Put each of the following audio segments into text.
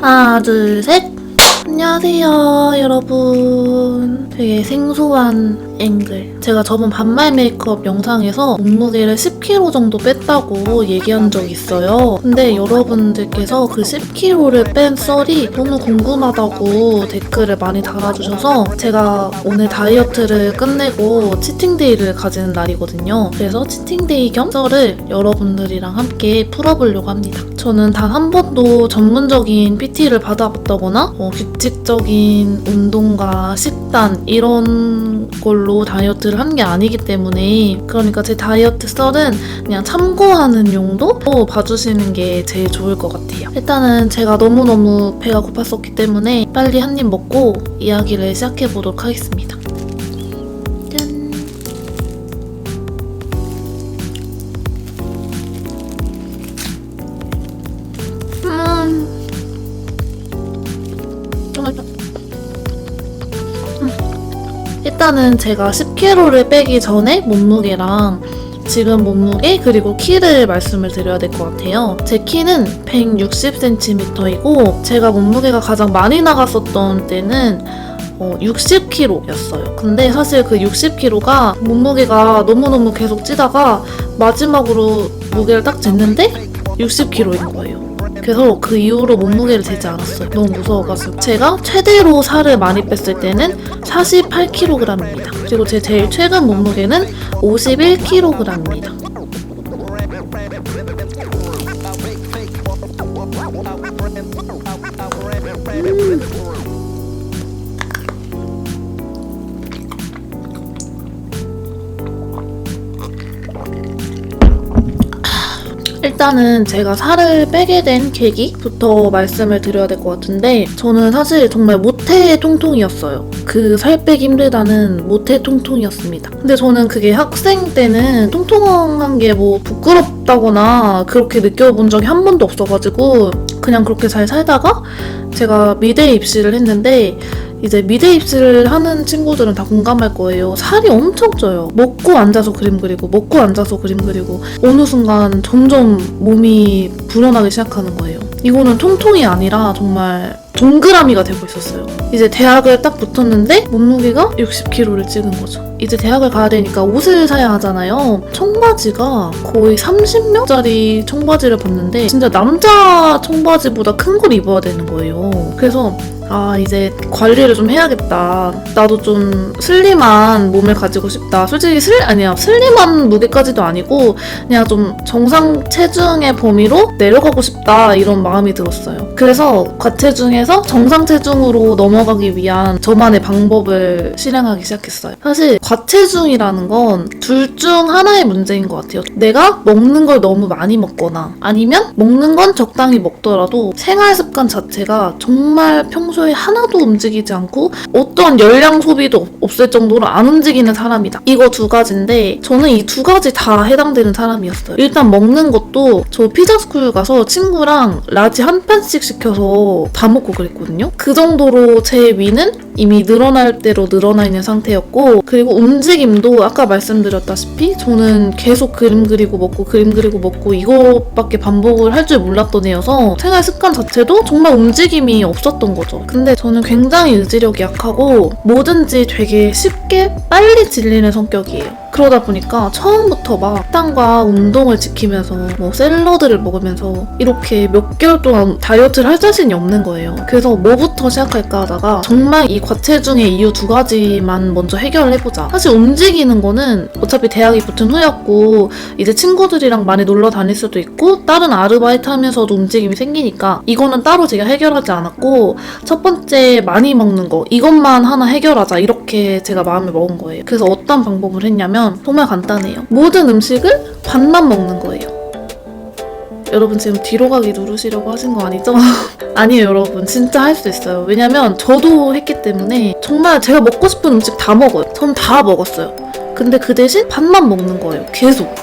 하나, 둘, 셋! 안녕하세요, 여러분. 되게 생소한 앵글. 제가 저번 반말 메이크업 영상에서 몸무게를 10kg 정도 뺐다고 얘기한 적이 있어요. 근데 여러분들께서 그 10kg를 뺀 썰이 너무 궁금하다고 댓글을 많이 달아주셔서 제가 오늘 다이어트를 끝내고 치팅데이를 가지는 날이거든요. 그래서 치팅데이 겸 썰을 여러분들이랑 함께 풀어보려고 합니다. 저는 단 한 번도 전문적인 PT를 받아봤다거나 규칙적인 운동과 식단 이런 걸로 다이어트를 한 게 아니기 때문에, 그러니까 제 다이어트 썰은 그냥 참고하는 용도로 봐주시는 게 제일 좋을 것 같아요. 일단은 제가 너무너무 배가 고팠었기 때문에 빨리 한 입 먹고 이야기를 시작해보도록 하겠습니다. 짠! 일단은 제가 10kg를 빼기 전에 몸무게랑 지금 몸무게 그리고 키를 말씀을 드려야 될 것 같아요. 제 키는 160cm이고 제가 몸무게가 가장 많이 나갔었던 때는 60kg였어요. 근데 사실 그 60kg가 몸무게가 너무너무 계속 찌다가 마지막으로 무게를 딱 쟀는데 60kg인 거예요. 그래서 그 이후로 몸무게를 재지 않았어요. 너무 무서워가지고. 제가 최대로 살을 많이 뺐을 때는 48kg입니다. 그리고 제 제일 최근 몸무게는 51kg입니다. 일단은 제가 살을 빼게 된 계기부터 말씀을 드려야 될 것 같은데, 저는 사실 정말 모태 통통이었어요. 그 살 빼기 힘들다는 모태 통통이었습니다. 근데 저는 그게 학생 때는 통통한 게 뭐 부끄럽다거나 그렇게 느껴본 적이 한 번도 없어가지고 그냥 그렇게 잘 살다가 제가 미대에 입시를 했는데, 이제 미대 입시를 하는 친구들은 다 공감할 거예요. 살이 엄청 쪄요. 먹고 앉아서 그림 그리고 먹고 앉아서 그림 그리고 어느 순간 점점 몸이 불어나기 시작하는 거예요. 이거는 통통이 아니라 정말 동그라미가 되고 있었어요. 이제 대학을 딱 붙었는데 몸무게가 60kg를 찍은 거죠. 이제 대학을 가야 되니까 옷을 사야 하잖아요. 청바지가 거의 30명짜리 청바지를 봤는데 진짜 남자 청바지보다 큰 걸 입어야 되는 거예요. 그래서 이제 관리를 좀 해야겠다. 나도 좀 슬림한 몸을 가지고 싶다. 솔직히 슬림한 무게까지도 아니고 그냥 좀 정상 체중의 범위로 내려가고 싶다, 이런 마음이 들었어요. 그래서 과체중에서 정상 체중으로 넘어가기 위한 저만의 방법을 실행하기 시작했어요. 사실 과체중이라는 건 둘 중 하나의 문제인 것 같아요. 내가 먹는 걸 너무 많이 먹거나 아니면 먹는 건 적당히 먹더라도 생활 습관 자체가 정말 평소에 하나도 움직이지 않고 어떤 열량 소비도 없을 정도로 안 움직이는 사람이다. 이거 두 가지인데 저는 이 두 가지 다 해당되는 사람이었어요. 일단 먹는 것도 저 피자스쿨 가서 친구랑 라지 한 판씩 시켜서 다 먹고 그랬거든요. 그 정도로 제 위는 이미 늘어날 대로 늘어나 있는 상태였고, 그리고 움직임도 아까 말씀드렸다시피 저는 계속 그림 그리고 먹고 그림 그리고 먹고 이것밖에 반복을 할 줄 몰랐던 애여서 생활 습관 자체도 정말 움직임이 없었던 거죠. 근데 저는 굉장히 의지력이 약하고 뭐든지 되게 쉽게 빨리 질리는 성격이에요. 그러다 보니까 처음부터 막 식단과 운동을 지키면서 뭐 샐러드를 먹으면서 이렇게 몇 개월 동안 다이어트를 할 자신이 없는 거예요. 그래서 뭐부터 시작할까 하다가 정말 이 과체중의 이유 두 가지만 먼저 해결을 해보자. 사실 움직이는 거는 어차피 대학이 붙은 후였고 이제 친구들이랑 많이 놀러 다닐 수도 있고 다른 아르바이트 하면서도 움직임이 생기니까 이거는 따로 제가 해결하지 않았고, 첫 번째 많이 먹는 거 이것만 하나 해결하자, 이렇게 제가 마음을 먹은 거예요. 그래서 어떤 방법을 했냐면 정말 간단해요. 모든 음식을 반만 먹는 거예요. 여러분 지금 뒤로 가기 누르시려고 하신 거 아니죠? 아니에요, 여러분. 진짜 할 수 있어요. 왜냐면 저도 했기 때문에 정말 제가 먹고 싶은 음식 다 먹어요. 전 다 먹었어요. 근데 그 대신 밥만 먹는 거예요. 계속.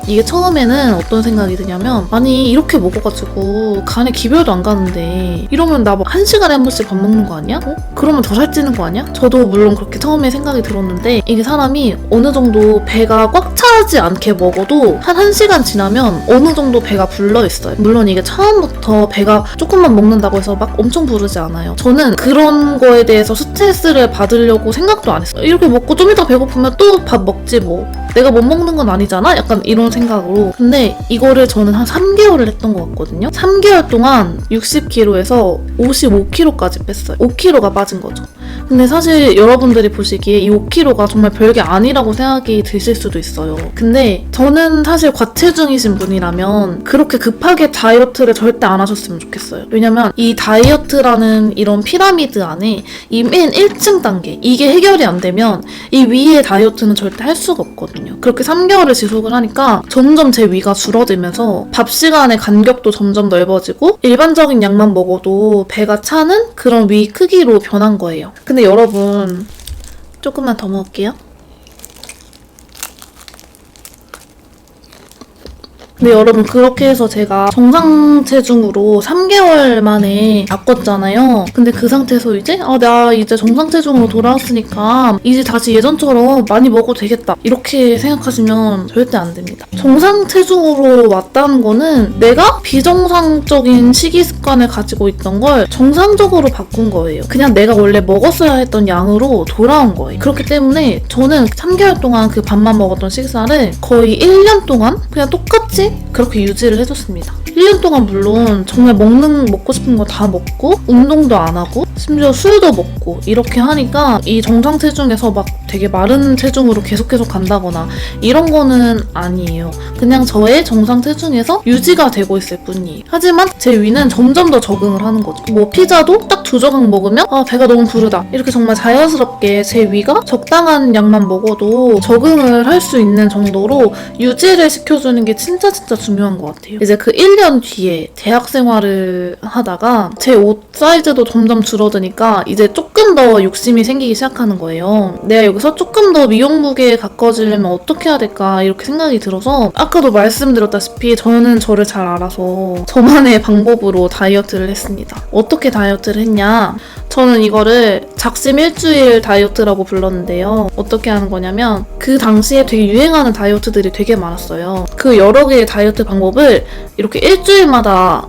이게 처음에는 어떤 생각이 드냐면, 아니 이렇게 먹어가지고 간에 기별도 안 가는데 이러면 나 막 1시간에 한 번씩 밥 먹는 거 아니야? 그러면 더 살찌는 거 아니야? 저도 물론 그렇게 처음에 생각이 들었는데, 이게 사람이 어느 정도 배가 꽉 차지 않게 먹어도 한 1시간 지나면 어느 정도 배가 불러 있어요. 물론 이게 처음부터 배가 조금만 먹는다고 해서 막 엄청 부르지 않아요. 저는 그런 거에 대해서 스트레스를 받으려고 생각도 안 했어요. 이렇게 먹고 좀 이따 배고프면 또 밥 먹지 뭐. 내가 못 먹는 건 아니잖아? 약간 이런 생각으로. 근데 이거를 저는 한 3개월을 했던 것 같거든요. 3개월 동안 60kg에서 55kg까지 뺐어요. 5kg가 빠진 거죠. 근데 사실 여러분들이 보시기에 이 5kg가 정말 별게 아니라고 생각이 드실 수도 있어요. 근데 저는 사실 과체중이신 분이라면 그렇게 급하게 다이어트를 절대 안 하셨으면 좋겠어요. 왜냐면 이 다이어트라는 이런 피라미드 안에 이 맨 1층 단계, 이게 해결이 안 되면 이 위의 다이어트는 절대 할 수가 없거든요. 그렇게 3개월을 지속을 하니까 점점 제 위가 줄어들면서 밥 시간의 간격도 점점 넓어지고 일반적인 양만 먹어도 배가 차는 그런 위 크기로 변한 거예요. 근데 여러분, 조금만 더 먹을게요. 근데 여러분, 그렇게 해서 제가 정상 체중으로 3개월 만에 바꿨잖아요. 근데 그 상태에서 이제 나 이제 정상 체중으로 돌아왔으니까 이제 다시 예전처럼 많이 먹어도 되겠다, 이렇게 생각하시면 절대 안 됩니다. 정상 체중으로 왔다는 거는 내가 비정상적인 식이 습관을 가지고 있던 걸 정상적으로 바꾼 거예요. 그냥 내가 원래 먹었어야 했던 양으로 돌아온 거예요. 그렇기 때문에 저는 3개월 동안 그 밥만 먹었던 식사를 거의 1년 동안 그냥 똑같이 그렇게 유지를 해줬습니다. 1년 동안 물론 정말 먹고 싶은 거 다 먹고 운동도 안 하고 심지어 술도 먹고 이렇게 하니까 이 정상 체중에서 막 되게 마른 체중으로 계속 간다거나 이런 거는 아니에요. 그냥 저의 정상 체중에서 유지가 되고 있을 뿐이에요. 하지만 제 위는 점점 더 적응을 하는 거죠. 뭐 피자도 딱 2조각 먹으면 배가 너무 부르다, 이렇게 정말 자연스럽게 제 위가 적당한 양만 먹어도 적응을 할 수 있는 정도로 유지를 시켜주는 게 진짜 중요한 것 같아요. 이제 그 1년 뒤에 대학 생활을 하다가 제 옷 사이즈도 점점 줄어드니까 이제 조금 더 욕심이 생기기 시작하는 거예요. 내가 여기서 조금 더 미용 무게에 가까워지려면 어떻게 해야 될까, 이렇게 생각이 들어서 아까도 말씀드렸다시피 저는 저를 잘 알아서 저만의 방법으로 다이어트를 했습니다. 어떻게 다이어트를 했냐? 저는 이거를 작심 일주일 다이어트라고 불렀는데요. 어떻게 하는 거냐면 그 당시에 되게 유행하는 다이어트들이 되게 많았어요. 그 여러 개의 다이어트 방법을 이렇게 일주일마다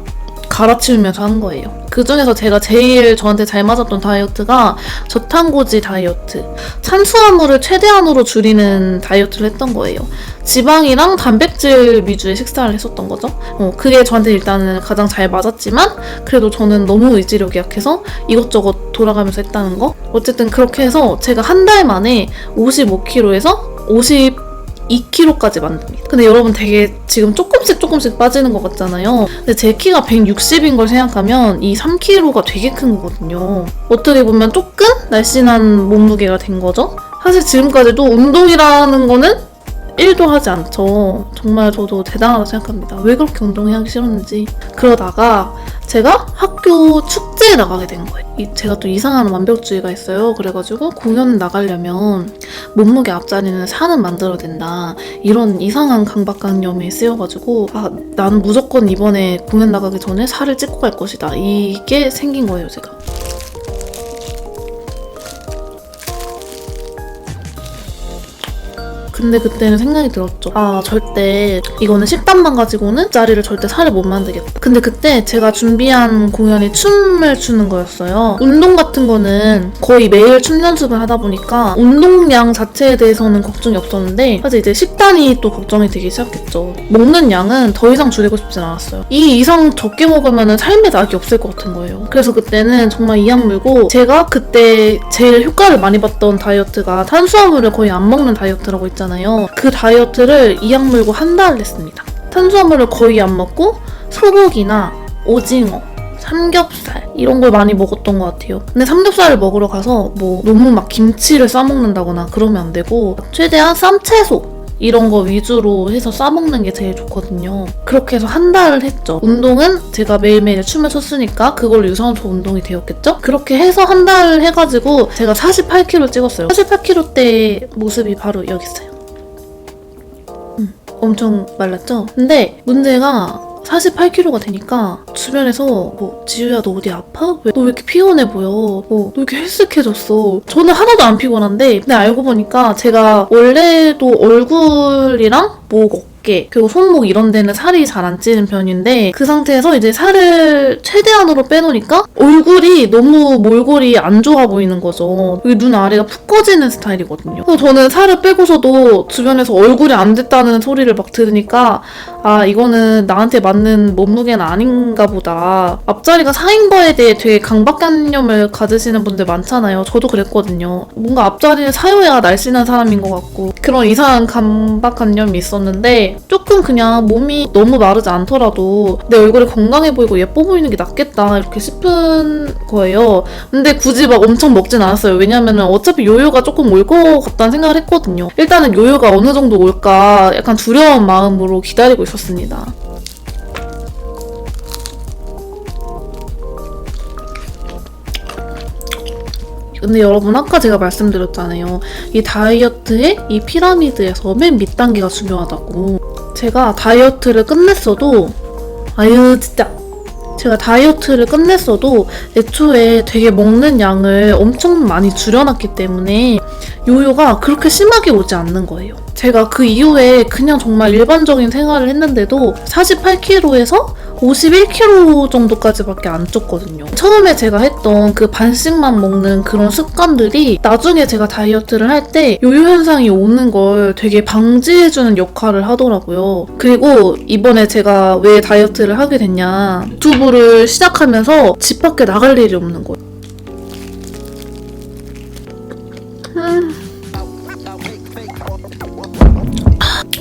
갈아치우면서 하는 거예요. 그 중에서 제가 제일 저한테 잘 맞았던 다이어트가 저탄고지 다이어트. 탄수화물을 최대한으로 줄이는 다이어트를 했던 거예요. 지방이랑 단백질 위주의 식사를 했었던 거죠. 그게 저한테 일단은 가장 잘 맞았지만 그래도 저는 너무 의지력이 약해서 이것저것 돌아가면서 했다는 거. 어쨌든 그렇게 해서 제가 한 달 만에 55kg에서 52kg까지 만듭니다. 근데 여러분 되게 지금 조금씩 빠지는 것 같잖아요. 근데 제 키가 160인 걸 생각하면 이 3kg가 되게 큰 거거든요. 어떻게 보면 조금 날씬한 몸무게가 된 거죠. 사실 지금까지도 운동이라는 거는 1도 하지 않죠. 정말 저도 대단하다고 생각합니다. 왜 그렇게 운동하기 싫었는지. 그러다가 제가 학교 축제에 나가게 된 거예요. 제가 또 이상한 완벽주의가 있어요. 그래가지고 공연 나가려면 몸무게 앞자리는 4는 만들어야 된다, 이런 이상한 강박관념에 쓰여가지고 나는 무조건 이번에 공연 나가기 전에 살을 찌고 갈 것이다, 이게 생긴 거예요, 제가. 근데 그때는 생각이 들었죠. 절대 이거는 식단만 가지고는 자리를 절대 살을 못 만들겠다. 근데 그때 제가 준비한 공연이 춤을 추는 거였어요. 운동 같은 거는 거의 매일 춤 연습을 하다 보니까 운동량 자체에 대해서는 걱정이 없었는데 사실 이제 식단이 또 걱정이 되기 시작했죠. 먹는 양은 더 이상 줄이고 싶진 않았어요. 이 이상 적게 먹으면 삶의 낙이 없을 것 같은 거예요. 그래서 그때는 정말 이악 물고 제가 그때 제일 효과를 많이 봤던 다이어트가 탄수화물을 거의 안 먹는 다이어트라고 있잖아요. 그 다이어트를 이악 물고 한 달을 했습니다. 탄수화물을 거의 안 먹고 소고기나 오징어, 삼겹살 이런 걸 많이 먹었던 것 같아요. 근데 삼겹살을 먹으러 가서 뭐 너무 막 김치를 싸먹는다거나 그러면 안 되고 최대한 쌈채소 이런 거 위주로 해서 싸먹는 게 제일 좋거든요. 그렇게 해서 한 달을 했죠. 운동은 제가 매일매일 춤을 췄으니까 그걸 유산소 운동이 되었겠죠? 그렇게 해서 한 달을 해가지고 제가 48kg 찍었어요. 48kg 때 모습이 바로 여기 있어요. 엄청 말랐죠? 근데 문제가 48kg가 되니까 주변에서 뭐 지우야 너 어디 아파? 너 왜 이렇게 피곤해 보여? 너 이렇게 헬쓱해졌어. 저는 하나도 안 피곤한데 근데 알고 보니까 제가 원래도 얼굴이랑 목, 어깨 그리고 손목 이런 데는 살이 잘 안 찌는 편인데 그 상태에서 이제 살을 최대한으로 빼놓으니까 얼굴이 너무 몰골이 안 좋아 보이는 거죠. 여기 눈 아래가 푹 꺼지는 스타일이거든요. 그래서 저는 살을 빼고서도 주변에서 얼굴이 안 됐다는 소리를 막 들으니까 아 이거는 나한테 맞는 몸무게는 아닌가 보다. 앞자리가 4인 거에 대해 되게 강박관념을 가지시는 분들 많잖아요. 저도 그랬거든요. 뭔가 앞자리를 사여야 날씬한 사람인 것 같고 그런 이상한 강박관념이 있었는데 조금 그냥 몸이 너무 마르지 않더라도 내 얼굴이 건강해 보이고 예뻐 보이는 게 낫겠다 이렇게 싶은 거예요. 근데 굳이 막 엄청 먹진 않았어요. 왜냐면은 어차피 요요가 조금 올 것 같다는 생각을 했거든요. 일단은 요요가 어느 정도 올까 약간 두려운 마음으로 기다리고 있었습니다. 근데 여러분 아까 제가 말씀드렸잖아요. 이 다이어트의 이 피라미드에서 맨 밑단계가 중요하다고. 제가 다이어트를 끝냈어도 제가 다이어트를 끝냈어도 애초에 되게 먹는 양을 엄청 많이 줄여놨기 때문에 요요가 그렇게 심하게 오지 않는 거예요. 제가 그 이후에 그냥 정말 일반적인 생활을 했는데도 48kg에서 51kg 정도까지밖에 안 쪘거든요. 처음에 제가 했던 그 반씩만 먹는 그런 습관들이 나중에 제가 다이어트를 할 때 요요 현상이 오는 걸 되게 방지해주는 역할을 하더라고요. 그리고 이번에 제가 왜 다이어트를 하게 됐냐, 유튜브를 시작하면서 집 밖에 나갈 일이 없는 거예요.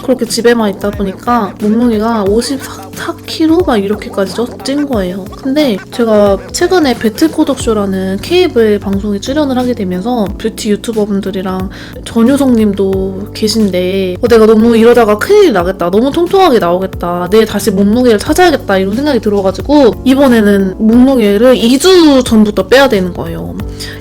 그렇게 집에만 있다 보니까 몸무게가 54kg 막 이렇게까지 찐 거예요. 근데 제가 최근에 배틀코덕쇼라는 케이블 방송에 출연을 하게 되면서 뷰티 유튜버분들이랑 전효성님도 계신데 내가 너무 이러다가 큰일이 나겠다, 너무 통통하게 나오겠다, 내일 다시 몸무게를 찾아야겠다 이런 생각이 들어가지고 이번에는 몸무게를 2주 전부터 빼야 되는 거예요.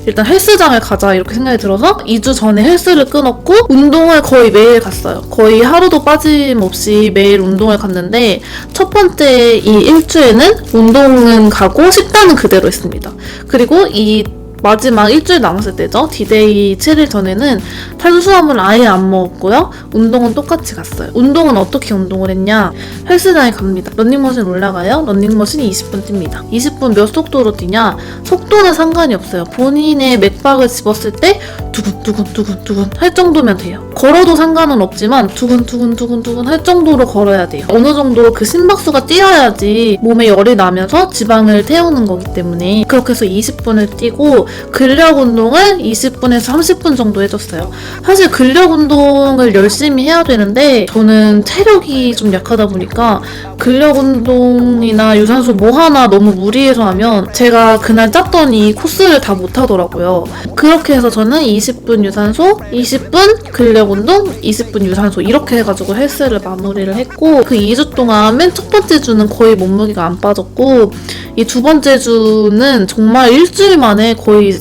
일단 헬스장을 가자 이렇게 생각이 들어서 2주 전에 헬스를 끊었고 운동을 거의 매일 갔어요. 거의 하루도 빠짐없이 매일 운동을 갔는데 첫 번째 이 일주에는 운동은 가고 식단은 그대로 했습니다. 그리고 이 마지막 일주일 남았을 때죠. D-Day 7일 전에는 탄수화물 아예 안 먹었고요. 운동은 똑같이 갔어요. 운동은 어떻게 운동을 했냐? 헬스장에 갑니다. 런닝머신 올라가요. 런닝머신이 20분 뜁니다. 20분 몇 속도로 뛰냐? 속도는 상관이 없어요. 본인의 맥박을 집었을 때 두근두근 할 정도면 돼요. 걸어도 상관은 없지만 두근두근 할 정도로 걸어야 돼요. 어느 정도 그 심박수가 뛰어야지 몸에 열이 나면서 지방을 태우는 거기 때문에 그렇게 해서 20분을 뛰고 근력 운동을 20분에서 30분 정도 해줬어요. 사실 근력 운동을 열심히 해야 되는데 저는 체력이 좀 약하다 보니까 근력 운동이나 유산소 뭐 하나 너무 무리해서 하면 제가 그날 짰던 이 코스를 다 못하더라고요. 그렇게 해서 저는 20분 유산소, 20분 근력 운동, 20분 유산소 이렇게 해가지고 헬스를 마무리를 했고 그 2주 동안 맨 첫 번째 주는 거의 몸무게가 안 빠졌고 이 두 번째 주는 정말 일주일 만에 거의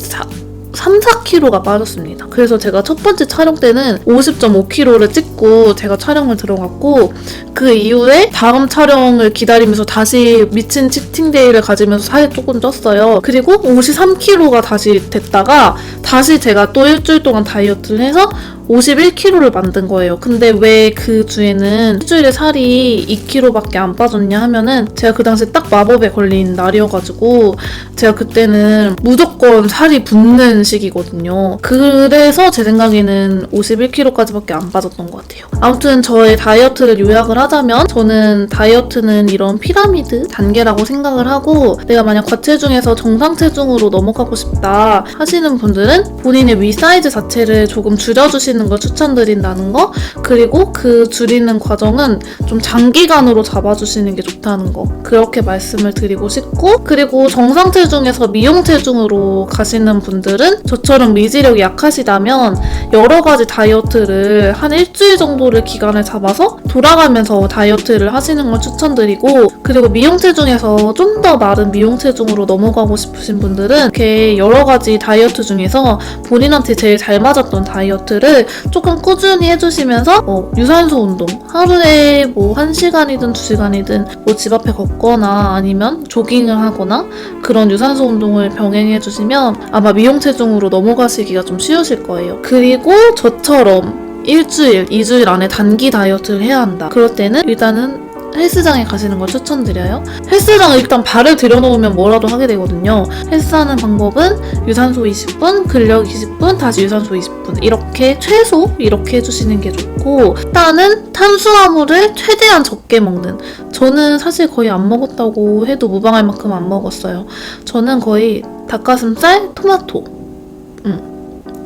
3-4kg가 빠졌습니다. 그래서 제가 첫 번째 촬영 때는 50.5kg를 찍고 제가 촬영을 들어갔고 그 이후에 다음 촬영을 기다리면서 다시 미친 치팅데이를 가지면서 살이 조금 쪘어요. 그리고 53kg가 다시 됐다가 다시 제가 또 일주일 동안 다이어트를 해서 51kg를 만든 거예요. 근데 왜 그 주에는 일주일에 살이 2kg밖에 안 빠졌냐 하면은 제가 그 당시에 딱 마법에 걸린 날이어가지고 제가 그때는 무조건 살이 붙는 시기거든요. 그래서 제 생각에는 51kg까지밖에 안 빠졌던 것 같아요. 아무튼 저의 다이어트를 요약을 하자면 저는 다이어트는 이런 피라미드 단계라고 생각을 하고 내가 만약 과체중에서 정상체중으로 넘어가고 싶다 하시는 분들은 본인의 위 사이즈 자체를 조금 줄여주시는 걸 추천드린다는 거, 그리고 그 줄이는 과정은 좀 장기간으로 잡아주시는 게 좋다는 거, 그렇게 말씀을 드리고 싶고, 그리고 정상 체중에서 미용 체중으로 가시는 분들은 아니면은 저처럼 의지력이 약하시다면 여러 가지 다이어트를 한 일주일 정도를 기간을 잡아서 돌아가면서 다이어트를 하시는 걸 추천드리고, 그리고 미용체 중에서 좀 더 마른 미용체 중으로 넘어가고 싶으신 분들은 이렇게 여러 가지 다이어트 중에서 본인한테 제일 잘 맞았던 다이어트를 조금 꾸준히 해주시면서 유산소 운동 하루에 뭐 1시간이든 2시간이든 뭐 집 앞에 걷거나 아니면 조깅을 하거나 그런 유산소 운동을 병행해 주시면 아마 미용 체중으로 넘어가시기가 좀 쉬우실 거예요. 그리고 저처럼 일주일, 2주일 안에 단기 다이어트를 해야 한다. 그럴 때는 일단은 헬스장에 가시는 걸 추천드려요. 헬스장을 일단 발을 들여놓으면 뭐라도 하게 되거든요. 헬스하는 방법은 유산소 20분, 근력 20분, 다시 유산소 20분 이렇게 최소 이렇게 해주시는 게 좋고, 일단은 탄수화물을 최대한 적게 먹는, 저는 사실 거의 안 먹었다고 해도 무방할 만큼 안 먹었어요. 저는 거의 닭가슴살, 토마토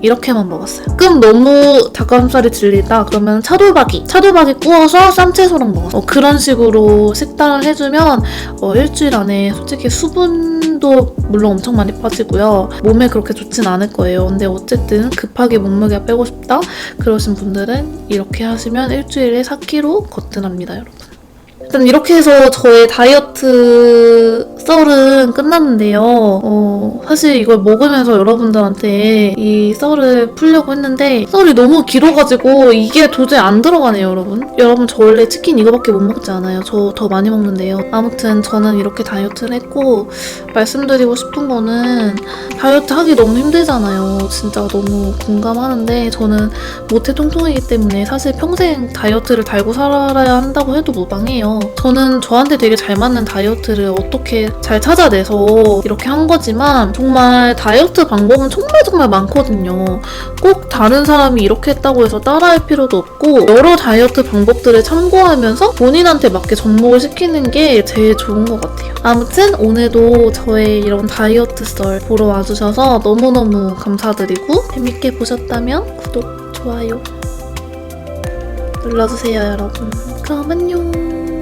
이렇게만 먹었어요. 가끔 너무 닭가슴살이 질리다 그러면 차돌박이 구워서 쌈채소랑 먹었어요. 그런 식으로 식단을 해주면 일주일 안에 솔직히 수분도 물론 엄청 많이 빠지고요. 몸에 그렇게 좋진 않을 거예요. 근데 어쨌든 급하게 몸무게가 빼고 싶다 그러신 분들은 이렇게 하시면 일주일에 4kg 거뜬합니다, 여러분. 일단 이렇게 해서 저의 다이어트 썰은 끝났는데요. 사실 이걸 먹으면서 여러분들한테 이 썰을 풀려고 했는데 썰이 너무 길어가지고 이게 도저히 안 들어가네요, 여러분. 여러분, 저 원래 치킨 이거밖에 못 먹지 않아요. 저 더 많이 먹는데요. 아무튼 저는 이렇게 다이어트를 했고, 말씀드리고 싶은 거는 다이어트 하기 너무 힘들잖아요. 진짜 너무 공감하는데 저는 모태 통통이기 때문에 사실 평생 다이어트를 달고 살아야 한다고 해도 무방해요. 저는 저한테 되게 잘 맞는 다이어트를 어떻게 잘 찾아내서 이렇게 한 거지만, 정말 다이어트 방법은 정말 많거든요. 꼭 다른 사람이 이렇게 했다고 해서 따라할 필요도 없고, 여러 다이어트 방법들을 참고하면서 본인한테 맞게 접목을 시키는 게 제일 좋은 것 같아요. 아무튼 오늘도 저의 이런 다이어트 썰 보러 와주셔서 너무너무 감사드리고, 재밌게 보셨다면 구독, 좋아요 눌러주세요, 여러분. 그럼 안녕.